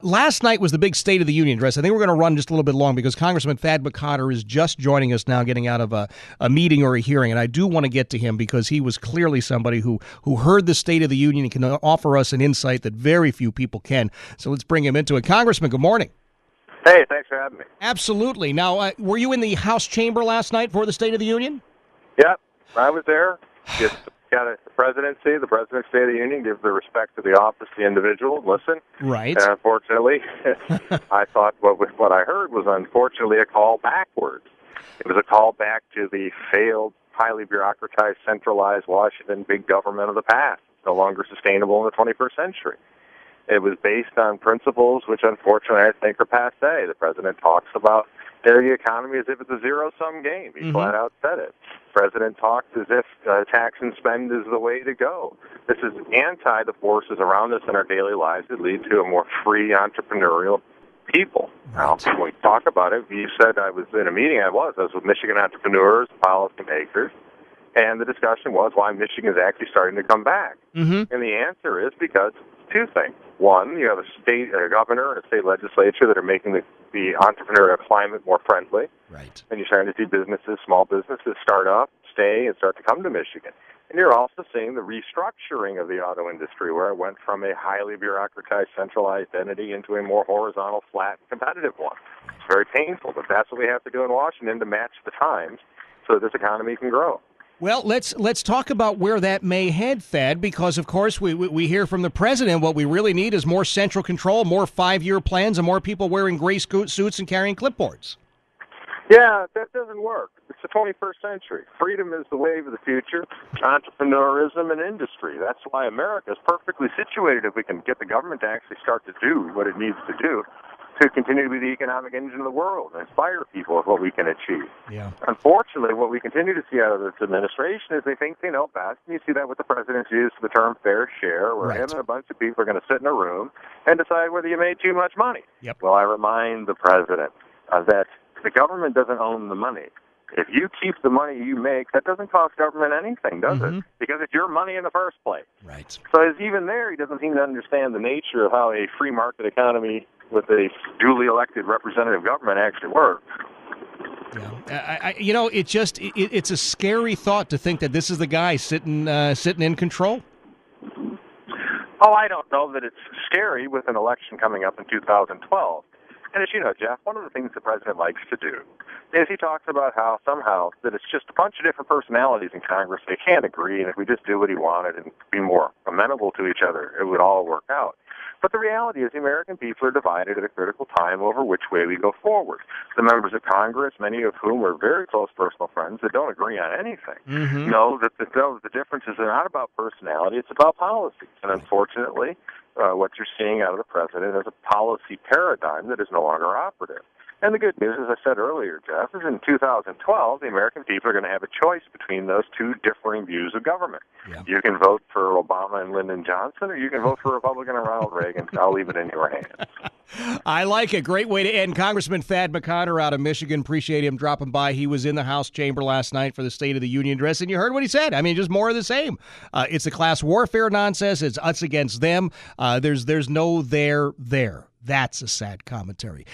Last night was the big State of the Union address. I think we're going to run just a little bit long because Congressman Thad McCotter is just joining us now, getting out of a meeting or a hearing. And I do want to get to him because he was clearly somebody who heard the State of the Union and can offer us an insight that very few people can. So let's bring him into it. Congressman, good morning. Hey, thanks for having me. Absolutely. Now, were you in the House chamber last night for the State of the Union? Yep, I was there. Just got the President's State of the Union, give the respect to the office, the individual, listen. Right. And unfortunately, I thought what I heard was unfortunately a call backwards. It was a call back to the failed, highly bureaucratized, centralized Washington big government of the past. It's no longer sustainable in the 21st century. It was based on principles which, unfortunately, I think are passé. The President talks about the economy as if it's a zero-sum game. He flat out said it. The President talks as if tax and spend is the way to go. This is anti the forces around us in our daily lives that lead to a more free, entrepreneurial people. Now, when we talk about it, you said I was in a meeting. I was with Michigan entrepreneurs, policymakers, and the discussion was why Michigan is actually starting to come back. And the answer is because two things. One, you have a governor and a state legislature that are making the entrepreneurial climate more friendly. Right. And you're starting to see businesses, small businesses start up, stay, and start to come to Michigan. And you're also seeing the restructuring of the auto industry, where it went from a highly bureaucratized, centralized entity into a more horizontal, flat, competitive one. It's very painful, but that's what we have to do in Washington to match the times so that this economy can grow. Well, let's talk about where that may head, Thad, because, of course, we hear from the president what we really need is more central control, more 5-year plans, and more people wearing gray suits and carrying clipboards. Yeah, that doesn't work. It's the 21st century. Freedom is the wave of the future, entrepreneurism and industry. That's why America is perfectly situated if we can get the government to actually start to do what it needs to do to continue to be the economic engine of the world and inspire people with what we can achieve. Yeah. Unfortunately, what we continue to see out of this administration is they think they know best. And you see that with the president's use of the term fair share, where him and a bunch of people are going to sit in a room and decide whether you made too much money. Yep. Well, I remind the president that the government doesn't own the money. If you keep the money you make, that doesn't cost government anything, does it? Because it's your money in the first place. Right. So even there, he doesn't seem to understand the nature of how a free market economy with a duly elected representative government actually works. Yeah, it's a scary thought to think that this is the guy sitting in control. Oh, I don't know that it's scary with an election coming up in 2012. And as you know, Jeff, one of the things the president likes to do is he talks about how somehow that it's just a bunch of different personalities in Congress. They can't agree, and if we just do what he wanted and be more amenable to each other, it would all work out. But the reality is the American people are divided at a critical time over which way we go forward. The members of Congress, many of whom are very close personal friends that don't agree on anything, know that the differences are not about personality, it's about policies. And unfortunately, what you're seeing out of the president is a policy paradigm that is no longer operative. And the good news, as I said earlier, Jeff, is in 2012, the American people are going to have a choice between those two differing views of government. Yeah. You can vote for Obama and Lyndon Johnson, or you can vote for Republican and Ronald Reagan. I'll leave it in your hands. I like it. Great way to end. Congressman Thad McCotter out of Michigan. Appreciate him dropping by. He was in the House chamber last night for the State of the Union address, and you heard what he said. I mean, just more of the same. It's the class warfare nonsense. It's us against them. There's no there. That's a sad commentary.